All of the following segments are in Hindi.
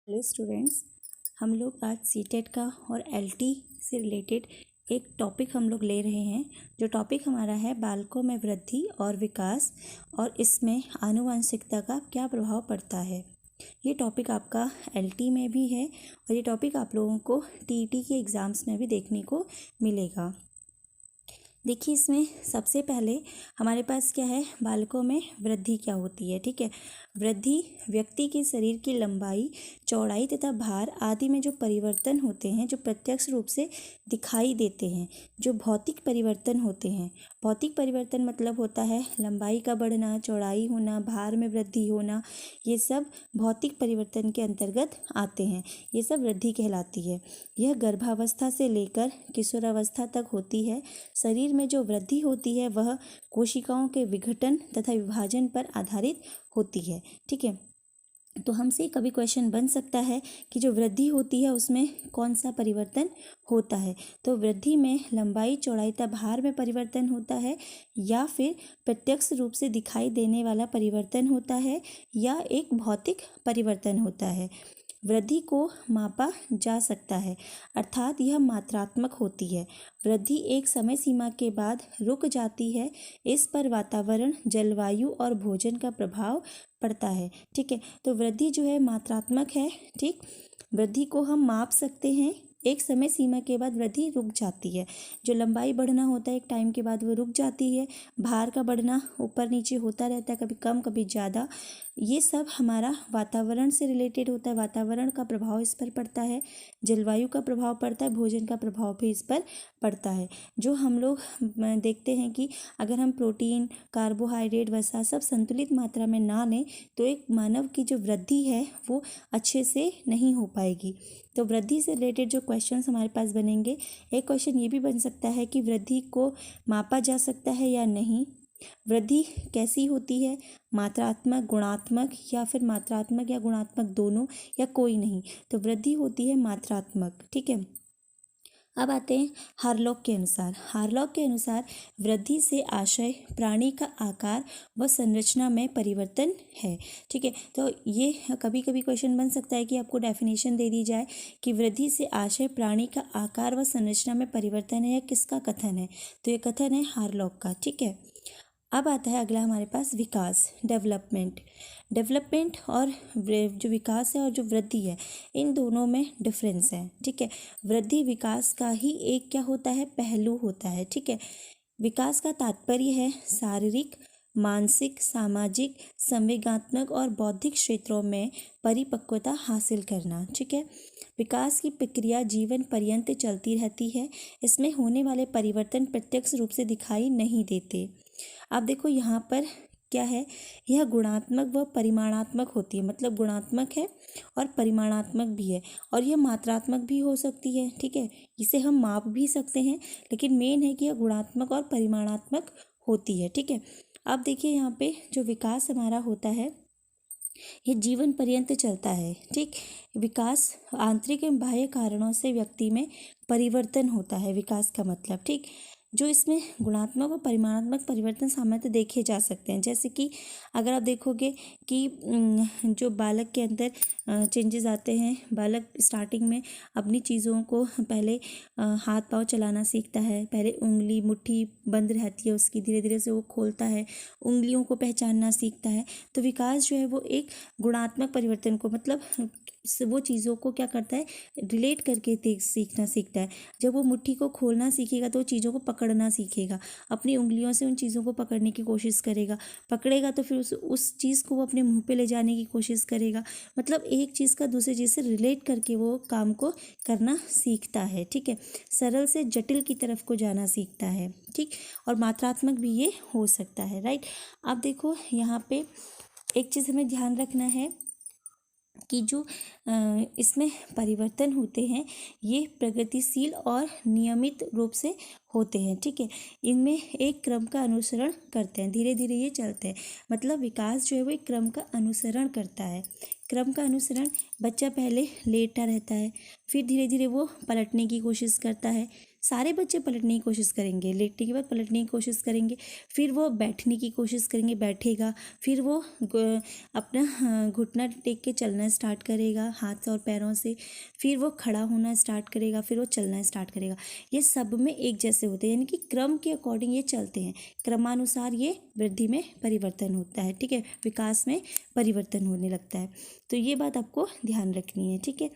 हेलो स्टूडेंट्स, हम लोग आज सीटेट का और एलटी से रिलेटेड एक टॉपिक हम लोग ले रहे हैं। जो टॉपिक हमारा है बालकों में वृद्धि और विकास और इसमें आनुवंशिकता का क्या प्रभाव पड़ता है। ये टॉपिक आपका एलटी में भी है और ये टॉपिक आप लोगों को टीईटी के एग्ज़ाम्स में भी देखने को मिलेगा। देखिए, इसमें सबसे पहले हमारे पास क्या है, बालकों में वृद्धि क्या होती है। ठीक है, वृद्धि व्यक्ति के शरीर की लंबाई, चौड़ाई तथा भार आदि में जो परिवर्तन होते हैं, जो प्रत्यक्ष रूप से दिखाई देते हैं, जो भौतिक परिवर्तन होते हैं। भौतिक परिवर्तन मतलब होता है लंबाई का बढ़ना, चौड़ाई होना, भार में वृद्धि होना, ये सब भौतिक परिवर्तन के अंतर्गत आते हैं। ये सब वृद्धि कहलाती है। यह गर्भावस्था से लेकर किशोरावस्था तक होती है। शरीर में जो वृद्धि होती है वह कोशिकाओं के विघटन तथा विभाजन पर आधारित होती है। ठीक है, तो हमसे कभी क्वेश्चन बन सकता है कि जो वृद्धि होती है उसमें कौन सा परिवर्तन होता है। तो वृद्धि में लंबाई, चौड़ाई तथा भार में परिवर्तन होता है, या फिर प्रत्यक्ष रूप से दिखाई देने वाला परिवर्तन होता है, या एक भौतिक परिवर्तन होता है। वृद्धि को मापा जा सकता है, अर्थात यह मात्रात्मक होती है। वृद्धि एक समय सीमा के बाद रुक जाती है। इस पर वातावरण, जलवायु और भोजन का प्रभाव पड़ता है। ठीक है, तो वृद्धि जो है मात्रात्मक है। ठीक, वृद्धि को हम माप सकते हैं। एक समय सीमा के बाद वृद्धि रुक जाती है। जो लंबाई बढ़ना होता है एक टाइम के बाद वो रुक जाती है। भार का बढ़ना ऊपर नीचे होता रहता है, कभी कम कभी ज़्यादा। ये सब हमारा वातावरण से रिलेटेड होता है। वातावरण का प्रभाव इस पर पड़ता है, जलवायु का प्रभाव पड़ता है, भोजन का प्रभाव भी इस पर पड़ता है। जो हम लोग देखते हैं कि अगर हम प्रोटीन, कार्बोहाइड्रेट, वसा सब संतुलित मात्रा में ना लें तो एक मानव की जो वृद्धि है वो अच्छे से नहीं हो पाएगी। तो वृद्धि से रिलेटेड जो क्वेश्चंस हमारे पास बनेंगे, एक क्वेश्चन ये भी बन सकता है कि वृद्धि को मापा जा सकता है या नहीं। वृद्धि कैसी होती है, मात्रात्मक, गुणात्मक, या फिर मात्रात्मक या गुणात्मक दोनों, या कोई नहीं। तो वृद्धि होती है मात्रात्मक। ठीक है, अब आते हैं हार्लॉक के अनुसार। हार्लॉक के अनुसार वृद्धि से आशय प्राणी का आकार व संरचना में परिवर्तन है। ठीक है, तो ये कभी कभी क्वेश्चन बन सकता है कि आपको डेफिनेशन दे दी जाए कि वृद्धि से आशय प्राणी का आकार व संरचना में परिवर्तन है, या किसका कथन है। तो ये कथन है हार्लॉक का। ठीक है, अब आता है अगला हमारे पास विकास, डेवलपमेंट। डेवलपमेंट और जो विकास है और जो वृद्धि है, इन दोनों में डिफरेंस है। ठीक है, वृद्धि विकास का ही एक क्या होता है, पहलू होता है। ठीक है, विकास का तात्पर्य है शारीरिक, मानसिक, सामाजिक, संवेगात्मक और बौद्धिक क्षेत्रों में परिपक्वता हासिल करना। ठीक है, विकास की प्रक्रिया जीवन पर्यंत चलती रहती है। इसमें होने वाले परिवर्तन प्रत्यक्ष रूप से दिखाई नहीं देते। आप देखो यहाँ पर क्या है, यह गुणात्मक व परिमाणात्मक होती है। मतलब गुणात्मक है और परिमाणात्मक भी है, और यह मात्रात्मक भी हो सकती है। ठीक है, इसे हम माप भी सकते हैं, लेकिन मेन है कि यह गुणात्मक और परिमाणात्मक होती है। ठीक है, अब देखिए यहाँ पे जो विकास हमारा होता है ये जीवन पर्यंत चलता है। ठीक, विकास आंतरिक एवं बाह्य कारणों से व्यक्ति में परिवर्तन होता है, विकास का मतलब। ठीक, जो इसमें गुणात्मक और परिमाणात्मक परिवर्तन सामान्यतः देखे जा सकते हैं। जैसे कि अगर आप देखोगे कि जो बालक के अंदर चेंजेस आते हैं, बालक स्टार्टिंग में अपनी चीज़ों को पहले हाथ पाँव चलाना सीखता है। पहले उंगली, मुट्ठी बंद रहती है उसकी, धीरे धीरे से वो खोलता है, उंगलियों को पहचानना सीखता है। तो विकास जो है वो एक गुणात्मक परिवर्तन को, मतलब वो चीज़ों को क्या करता है, रिलेट करके सीखना सीखता है। जब वो मुट्ठी को खोलना सीखेगा तो वो चीज़ों को पकड़ना सीखेगा, अपनी उंगलियों से उन चीज़ों को पकड़ने की कोशिश करेगा। पकड़ेगा तो फिर उस चीज़ को वो अपने मुंह पे ले जाने की कोशिश करेगा। मतलब एक चीज़ का दूसरी चीज़ से रिलेट करके वो काम को करना सीखता है। ठीक है, सरल से जटिल की तरफ को जाना सीखता है। ठीक, और मात्रात्मक भी ये हो सकता है। राइट, अब देखो यहाँ पे एक चीज़ हमें ध्यान रखना है कि जो इसमें परिवर्तन होते हैं ये प्रगतिशील और नियमित रूप से होते हैं। ठीक है, इनमें एक क्रम का अनुसरण करते हैं, धीरे धीरे ये चलते हैं। मतलब विकास जो है वो एक क्रम का अनुसरण करता है। क्रम का अनुसरण, बच्चा पहले लेटा रहता है, फिर धीरे धीरे वो पलटने की कोशिश करता है, सारे बच्चे पलटने की कोशिश करेंगे, लेटने के बाद पलटने की कोशिश करेंगे, फिर वो बैठने की कोशिश करेंगे, बैठेगा, फिर वो अपना घुटना टेक के चलना स्टार्ट करेगा हाथ और पैरों से, फिर वो खड़ा होना स्टार्ट करेगा, फिर वो चलना स्टार्ट करेगा। ये सब में एक जैसे होते हैं, यानी कि क्रम के अकॉर्डिंग ये चलते हैं, क्रमानुसार ये वृद्धि में परिवर्तन होता है, ठीक है, विकास में परिवर्तन होने लगता है। तो ये बात आपको ध्यान रखनी है, ठीक है।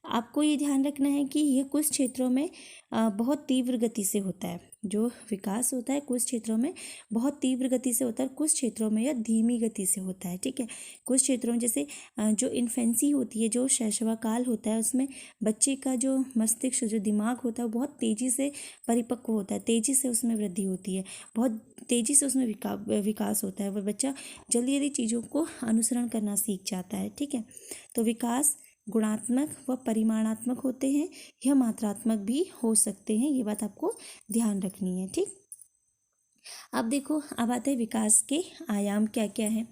आपको ये ध्यान रखना है कि यह कुछ क्षेत्रों में बहुत तीव्र गति से होता है, जो विकास होता है कुछ क्षेत्रों में बहुत तीव्र गति से होता है, कुछ क्षेत्रों में यह धीमी गति से होता है, ठीक है। कुछ क्षेत्रों में जैसे जो इन्फेंसी होती है, जो शैशवाकाल होता है, उसमें बच्चे का जो मस्तिष्क, जो दिमाग होता है, बहुत तेज़ी से परिपक्व होता है, तेज़ी से उसमें वृद्धि होती है, बहुत तेज़ी से उसमें विकास होता है, वह बच्चा जल्दी जल्दी चीज़ों को अनुसरण करना सीख जाता है, ठीक है। तो विकास गुणात्मक व परिमाणात्मक होते हैं, यह मात्रात्मक भी हो सकते हैं, ये बात आपको ध्यान रखनी है, ठीक। अब देखो, अब आते हैं विकास के आयाम क्या क्या हैं।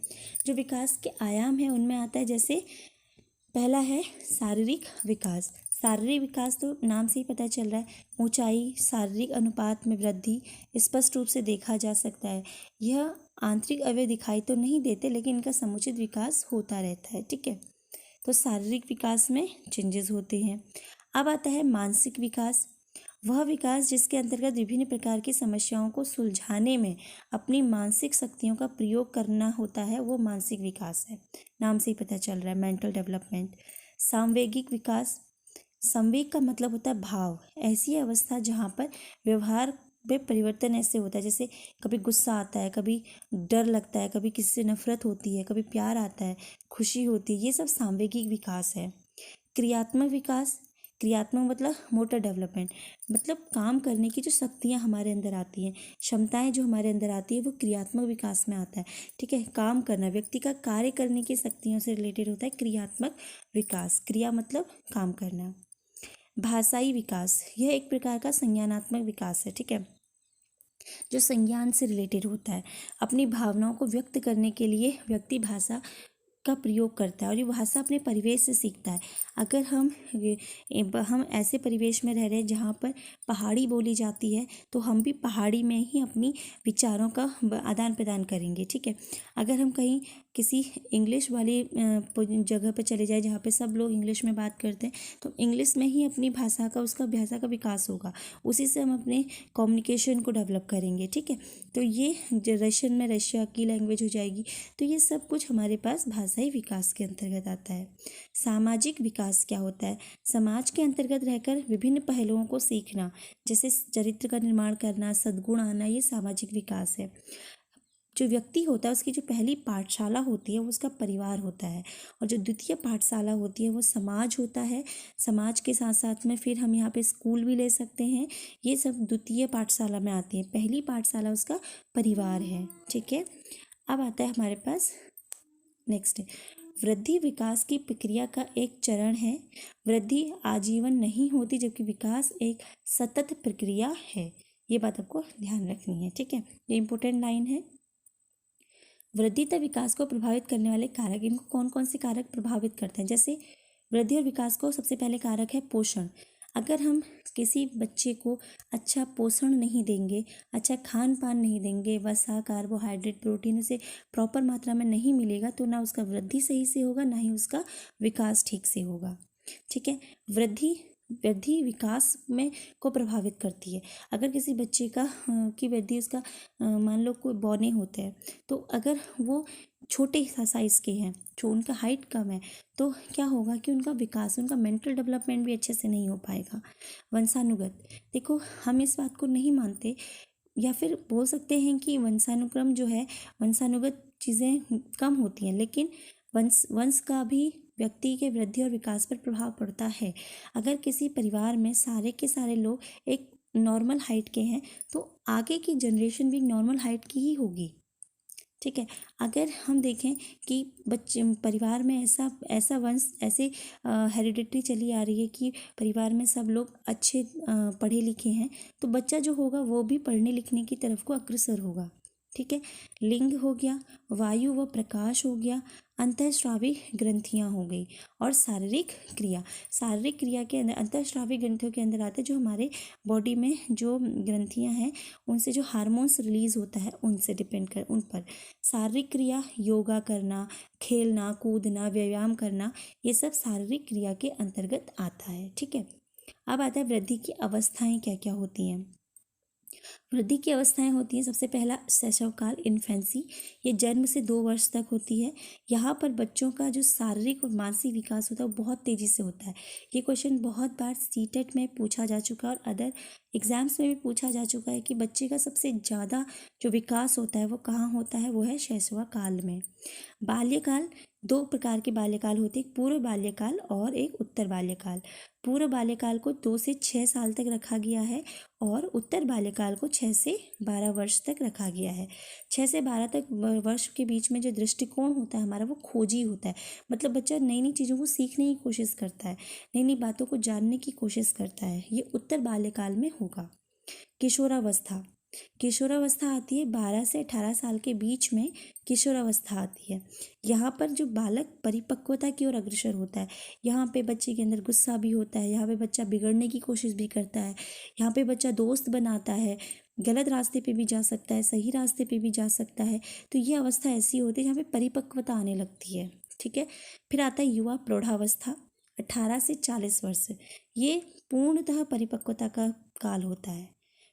जो विकास के आयाम हैं उनमें आता है, जैसे पहला है शारीरिक विकास। शारीरिक विकास तो नाम से ही पता चल रहा है, ऊंचाई, शारीरिक अनुपात में वृद्धि स्पष्ट रूप से देखा जा सकता है। यह आंतरिक अवयव दिखाई तो नहीं देते, लेकिन इनका समुचित विकास होता रहता है, ठीक है। तो शारीरिक विकास में चेंजेस होते हैं। अब आता है मानसिक विकास। वह विकास जिसके अंतर्गत विभिन्न प्रकार की समस्याओं को सुलझाने में अपनी मानसिक शक्तियों का प्रयोग करना होता है, वो मानसिक विकास है, नाम से ही पता चल रहा है, मेंटल डेवलपमेंट। सामवेगिक विकास, संवेग का मतलब होता है भाव, ऐसी अवस्था जहाँ पर व्यवहार में परिवर्तन ऐसे होता है, जैसे कभी गुस्सा आता है, कभी डर लगता है, कभी किसी से नफरत होती है, कभी प्यार आता है, खुशी होती है, ये सब सामवेगिक विकास है। क्रियात्मक विकास, क्रियात्मक मतलब मोटर डेवलपमेंट, मतलब काम करने की जो शक्तियाँ हमारे अंदर आती हैं, क्षमताएं जो हमारे अंदर आती है, वो क्रियात्मक विकास में आता है, ठीक है। काम करना, व्यक्ति का कार्य करने की शक्तियों से रिलेटेड होता है क्रियात्मक विकास, क्रिया मतलब काम करना। भाषाई विकास, यह एक प्रकार का संज्ञानात्मक विकास है, ठीक है, जो संज्ञान से रिलेटेड होता है। अपनी भावनाओं को व्यक्त करने के लिए व्यक्ति भाषा का प्रयोग करता है, और ये भाषा अपने परिवेश से सीखता है। अगर हम ऐसे परिवेश में रह रहे हैं जहाँ पर पहाड़ी बोली जाती है, तो हम भी पहाड़ी में ही अपनी विचारों का आदान प्रदान करेंगे, ठीक है। अगर हम कहीं किसी इंग्लिश वाली जगह पर चले जाए जहाँ पे सब लोग इंग्लिश में बात करते हैं, तो इंग्लिश में ही अपनी भाषा का, उसका भाषा का विकास होगा, उसी से हम अपने कम्युनिकेशन को डेवलप करेंगे, ठीक है। तो ये रशियन में रशिया की लैंग्वेज हो जाएगी। तो ये सब कुछ हमारे पास भाषाई विकास के अंतर्गत आता है। सामाजिक विकास क्या होता है? समाज के अंतर्गत रहकर विभिन्न पहलुओं को सीखना, जैसे चरित्र का निर्माण करना, सद्गुण आना, ये सामाजिक विकास है। जो व्यक्ति होता है उसकी जो पहली पाठशाला होती है वो उसका परिवार होता है, और जो द्वितीय पाठशाला होती है वो समाज होता है। समाज के साथ साथ में फिर हम यहाँ पे स्कूल भी ले सकते हैं, ये सब द्वितीय पाठशाला में आती है। पहली पाठशाला उसका परिवार है, ठीक है। अब आता है हमारे पास नेक्स्ट, वृद्धि विकास की प्रक्रिया का एक चरण है। वृद्धि आजीवन नहीं होती, जबकि विकास एक सतत प्रक्रिया है। ये बात आपको ध्यान रखनी है, ठीक है, ये इंपॉर्टेंट लाइन है। वृद्धि तथा विकास को प्रभावित करने वाले कारक, इनको कौन कौन से कारक प्रभावित करते हैं? जैसे वृद्धि और विकास को सबसे पहले कारक है पोषण। अगर हम किसी बच्चे को अच्छा पोषण नहीं देंगे, अच्छा खान पान नहीं देंगे, वसा, कार्बोहाइड्रेट, प्रोटीन उसे प्रॉपर मात्रा में नहीं मिलेगा, तो ना उसका वृद्धि सही से होगा, ना ही उसका विकास ठीक से होगा, ठीक है। वृद्धि विकास में को प्रभावित करती है। अगर किसी बच्चे का की वृद्धि, उसका मान लो कोई बौने होते हैं, तो अगर वो छोटे साइज़ के हैं, जो उनका हाइट कम है, तो क्या होगा कि उनका विकास, उनका मेंटल डेवलपमेंट भी अच्छे से नहीं हो पाएगा। वंशानुगत, देखो हम इस बात को नहीं मानते, या फिर बोल सकते हैं कि वंशानुक्रम जो है, वंशानुगत चीज़ें कम होती हैं, लेकिन वंश का भी व्यक्ति के वृद्धि और विकास पर प्रभाव पड़ता है। अगर किसी परिवार में सारे के सारे लोग एक नॉर्मल हाइट के हैं, तो आगे की जनरेशन भी नॉर्मल हाइट की ही होगी, ठीक है। अगर हम देखें कि बच्चे परिवार में ऐसा वंश, ऐसे हेरिडिटी चली आ रही है कि परिवार में सब लोग अच्छे पढ़े लिखे हैं, तो बच्चा जो होगा वो भी पढ़ने लिखने की तरफ को अग्रसर होगा, ठीक है। लिंग हो गया, वायु व प्रकाश हो गया, अंतःस्रावी ग्रंथियाँ हो गई। और शारीरिक क्रिया के अंदर अंतःस्रावी ग्रंथियों के अंदर आता है जो हमारे बॉडी में जो ग्रंथियाँ हैं उनसे जो हार्मोन्स रिलीज होता है उनसे डिपेंड कर उन पर। शारीरिक क्रिया योगा करना, खेलना कूदना, व्यायाम करना, ये सब शारीरिक क्रिया के अंतर्गत आता है। ठीक है, अब आता है वृद्धि की अवस्थाएं क्या क्या होती हैं। वृद्धि की अवस्थाएं होती हैं, सबसे पहला शैशवकाल इन्फेंसी, ये जन्म से 2 वर्ष तक होती है। यहाँ पर बच्चों का जो शारीरिक और मानसिक विकास होता है वो बहुत तेज़ी से होता है। ये क्वेश्चन बहुत बार सीटेट में पूछा जा चुका है और अदर एग्जाम्स में भी पूछा जा चुका है कि बच्चे का सबसे ज़्यादा जो विकास होता है वो कहाँ होता है, वो है शैशव काल में। बाल्यकाल, 2 प्रकार के बाल्यकाल होते हैं, एक पूर्व बाल्यकाल और एक उत्तर बाल्यकाल। पूर्व बाल्यकाल को 2 से 6 साल तक रखा गया है और उत्तर बाल्यकाल को 6 से 12 वर्ष तक रखा गया है। 6 से 12 तक वर्ष के बीच में जो दृष्टिकोण होता है हमारा वो खोजी होता है, मतलब बच्चा नई नई चीज़ों को सीखने की कोशिश करता है, नई नई बातों को जानने की कोशिश करता है, ये उत्तर बाल्यकाल में होगा। किशोरावस्था, किशोरावस्था आती है 12 से 18 साल के बीच में किशोरावस्था आती है। यहाँ पर जो बालक परिपक्वता की ओर अग्रसर होता है, यहाँ पे बच्चे के अंदर गुस्सा भी होता है, यहाँ पे बच्चा बिगड़ने की कोशिश भी करता है, यहाँ पे बच्चा दोस्त बनाता है, गलत रास्ते पे भी जा सकता है, सही रास्ते पे भी जा सकता है। तो ये अवस्था ऐसी होती है जहाँ पे परिपक्वता आने लगती है। ठीक है, फिर आता है युवा प्रौढ़ावस्था, 18 से 40 वर्ष, ये पूर्णतः परिपक्वता का काल होता है।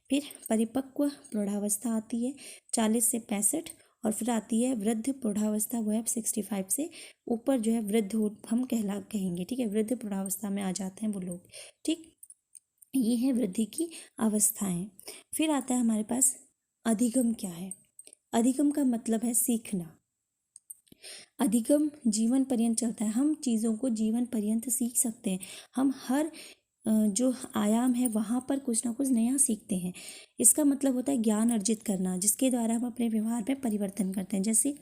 फिर परिपक्व प्रौढ़ावस्था आती है 40 से 65, और फिर आती है वृद्ध प्रौढ़ावस्था, वो है 65 से ऊपर जो है वृद्ध हो हम कहेंगे। ठीक है, वृद्ध प्रौढ़ावस्था में आ जाते हैं वो लोग। ठीक, ये है वृद्धि की अवस्थाएं। फिर आता है हमारे पास अधिगम क्या है। अधिगम का मतलब है सीखना। अधिगम जीवन पर्यंत चलता है, हम चीज़ों को जीवन पर्यंत सीख सकते हैं। हम हर जो आयाम है वहाँ पर कुछ ना कुछ नया सीखते हैं। इसका मतलब होता है ज्ञान अर्जित करना, जिसके द्वारा हम अपने व्यवहार में परिवर्तन करते हैं। जैसे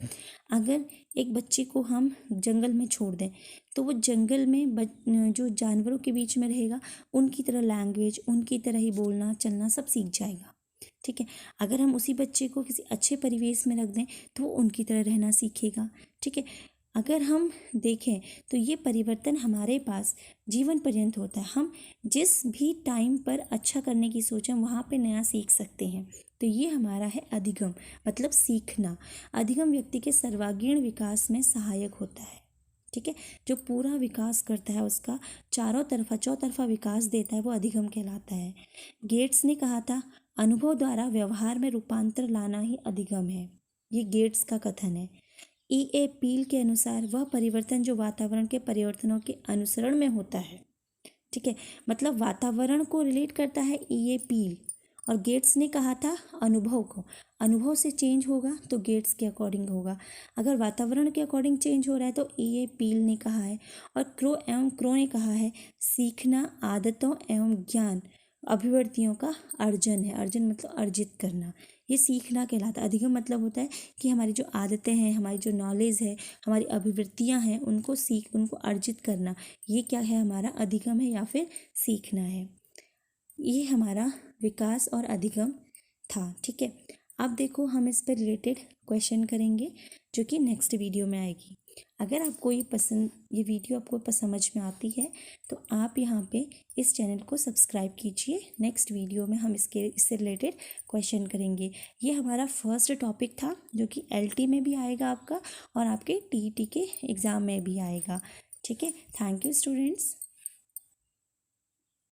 अगर एक बच्चे को हम जंगल में छोड़ दें तो वो जंगल में जो जानवरों के बीच में रहेगा उनकी तरह लैंग्वेज, उनकी तरह ही बोलना चलना सब सीख जाएगा। ठीक है, अगर हम उसी बच्चे को किसी अच्छे परिवेश में रख दें तो वो उनकी तरह रहना सीखेगा। ठीक है, अगर हम देखें तो ये परिवर्तन हमारे पास जीवन पर्यंत होता है। हम जिस भी टाइम पर अच्छा करने की सोचें वहाँ पे नया सीख सकते हैं। तो ये हमारा है अधिगम, मतलब सीखना। अधिगम व्यक्ति के सर्वांगीण विकास में सहायक होता है। ठीक है, जो पूरा विकास करता है, उसका चारों तरफा चौतरफा विकास देता है, वो अधिगम कहलाता है। गेट्स ने कहा था अनुभव द्वारा व्यवहार में रूपांतर लाना ही अधिगम है। ये गेट्स का कथन है। E.A. पील के अनुसार वह परिवर्तन जो वातावरण के परिवर्तनों के अनुसरण में होता है। ठीक है, मतलब वातावरण को रिलेट करता है E.A. पील, और गेट्स ने कहा था अनुभव को, अनुभव से चेंज होगा तो गेट्स के अकॉर्डिंग होगा। अगर वातावरण के अकॉर्डिंग चेंज हो रहा है तो E.A. पील ने कहा है। और क्रो ने कहा है सीखना आदतों एवं ज्ञान अभिवृत्तियों का अर्जन है। अर्जन मतलब अर्जित करना, ये सीखना कहलाता है। अधिगम मतलब होता है कि हमारी जो आदतें हैं, हमारी जो नॉलेज है, हमारी अभिवृत्तियां हैं, उनको अर्जित करना, ये क्या है, हमारा अधिगम है या फिर सीखना है। ये हमारा विकास और अधिगम था। ठीक है, अब देखो हम इस पर रिलेटेड क्वेश्चन करेंगे जो कि नेक्स्ट वीडियो में आएगी। अगर आपको ये वीडियो आपको समझ में आती है तो आप यहाँ पे इस चैनल को सब्सक्राइब कीजिए। नेक्स्ट वीडियो में हम इससे रिलेटेड क्वेश्चन करेंगे। ये हमारा फर्स्ट टॉपिक था जो कि LT में भी आएगा आपका और आपके TET के एग्ज़ाम में भी आएगा। ठीक है, थैंक यू स्टूडेंट्स।